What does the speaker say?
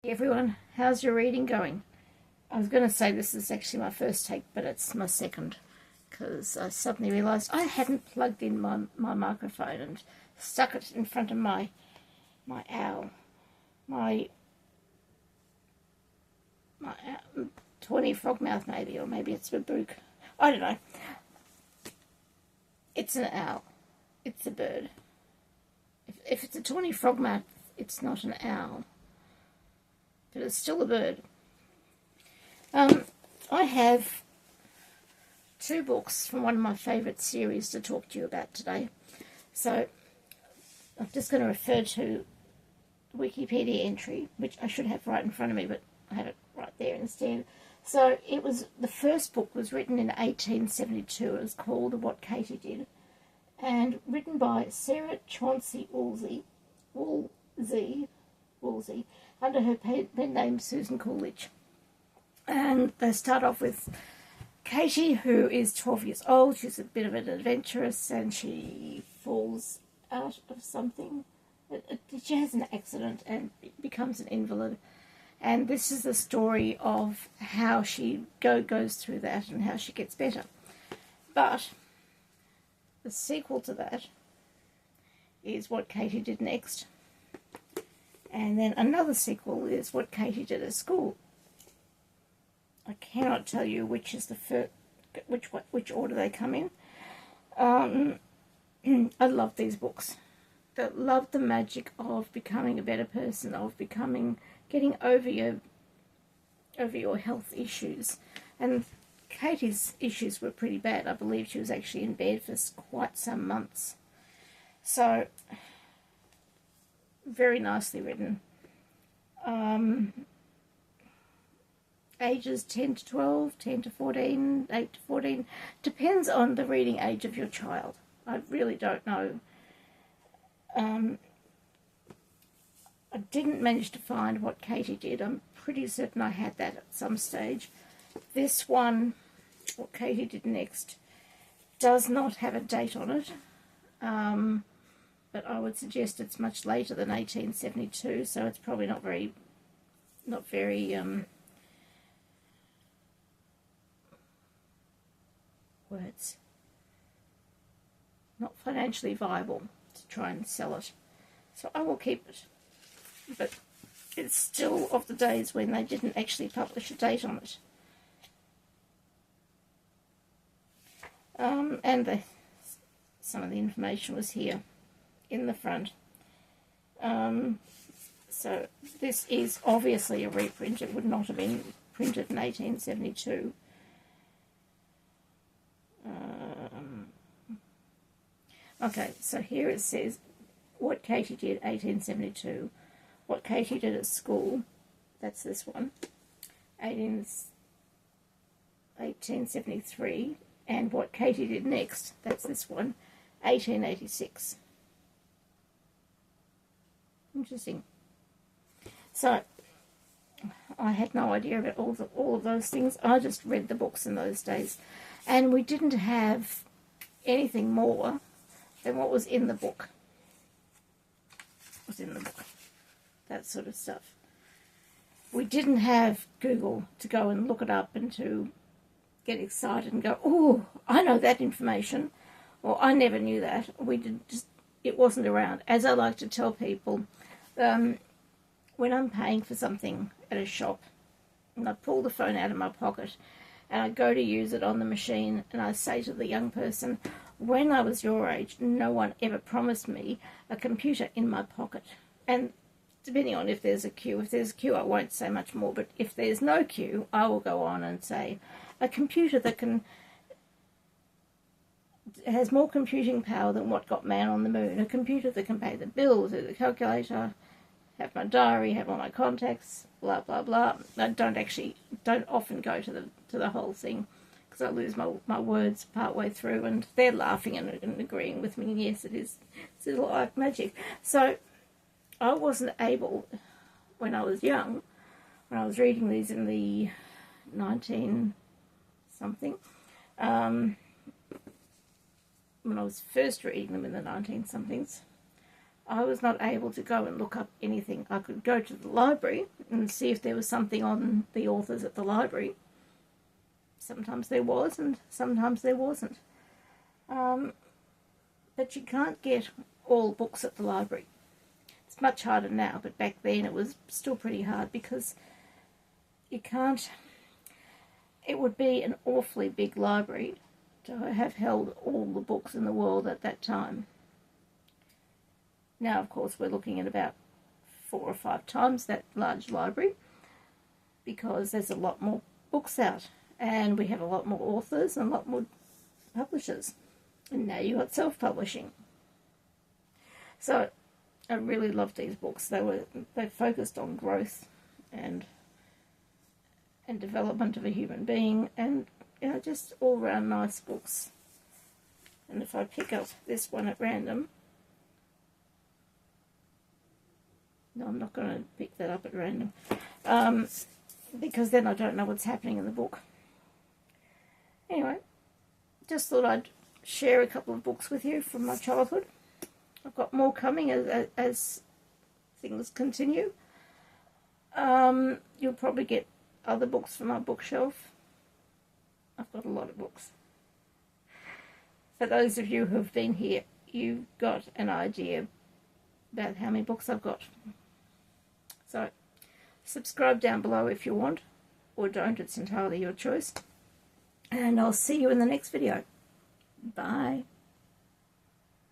Hey everyone, how's your reading going? I was going to say this is actually my first take, but it's my second, because I suddenly realised I hadn't plugged in my microphone and stuck it in front of my owl, my 20 frogmouth maybe, or maybe it's a babook. I don't know. It's an owl. It's a bird. If it's a tawny frogmouth, it's not an owl. But it's still a bird. I have two books from one of my favourite series to talk to you about today. So I'm just going to refer to the Wikipedia entry, which I should have right in front of me, but I have it right there instead. So the first book was written in 1872. It was called What Katy Did, and written by Sarah Chauncey Woolsey, under her pen name Susan Coolidge. And they start off with Katy, who is 12 years old. She's a bit of an adventurous, and she falls out of something. She has an accident and becomes an invalid. And this is the story of how she goes through that and how she gets better. But the sequel to that is What Katy Did Next. And then another sequel is What Katy Did at School. I cannot tell you which is the first, which order they come in. I love these books. I love the magic of becoming a better person, of getting over your health issues. And Katy's issues were pretty bad. I believe she was actually in bed for quite some months. So, very nicely written. Ages 10 to 12, 10 to 14, 8 to 14. Depends on the reading age of your child. I really don't know. I didn't manage to find What Katy Did. I'm pretty certain I had that at some stage. This one, What Katy Did Next, does not have a date on it. But I would suggest it's much later than 1872, so it's probably not very not financially viable to try and sell it. So I will keep it. But it's still of the days when they didn't actually publish a date on it. And some of the information was here in the front. So this is obviously a reprint. It would not have been printed in 1872. Okay, so here it says What Katy Did, 1872. What Katy Did at School, that's this one, 1873. And What Katy Did Next, that's this one, 1886. Interesting. So, I had no idea about all of those things. I just read the books in those days. And we didn't have anything more than what was in the book. That sort of stuff. We didn't have Google to go and look it up and to get excited and go, oh, I know that information, or I never knew that. It wasn't around. As I like to tell people, when I'm paying for something at a shop, and I pull the phone out of my pocket, and I go to use it on the machine, and I say to the young person, when I was your age, no one ever promised me a computer in my pocket. And depending on if there's a queue, I won't say much more, but if there's no queue, I will go on and say, a computer that has more computing power than what got man on the moon, a computer that can pay the bills, do the calculator, have my diary, have all my contacts, blah blah blah. I don't often go to the whole thing, because I lose my words partway through, and they're laughing and agreeing with me. And yes, it's like magic. So I wasn't able, when I was young, when I was reading these in the 19-something, when I was first reading them in the 19-somethings, I was not able to go and look up anything. I could go to the library and see if there was something on the authors at the library. Sometimes there was and sometimes there wasn't. But you can't get all books at the library. It's much harder now, but back then it was still pretty hard because you can't... It would be an awfully big library to have held all the books in the world at that time. Now, of course, we're looking at about 4 or 5 times that large library because there's a lot more books out and we have a lot more authors and a lot more publishers. And now you've got self-publishing. So I really loved these books. They focused on growth and development of a human being, and just all round nice books. And if I pick up this one at random, no, I'm not going to pick that up at random, because then I don't know what's happening in the book. Anyway, just thought I'd share a couple of books with you from my childhood. I've got more coming as things continue. You'll probably get other books from my bookshelf. I've got a lot of books. For those of you who have been here, you've got an idea about how many books I've got. So, subscribe down below if you want, or don't, it's entirely your choice. And I'll see you in the next video. Bye.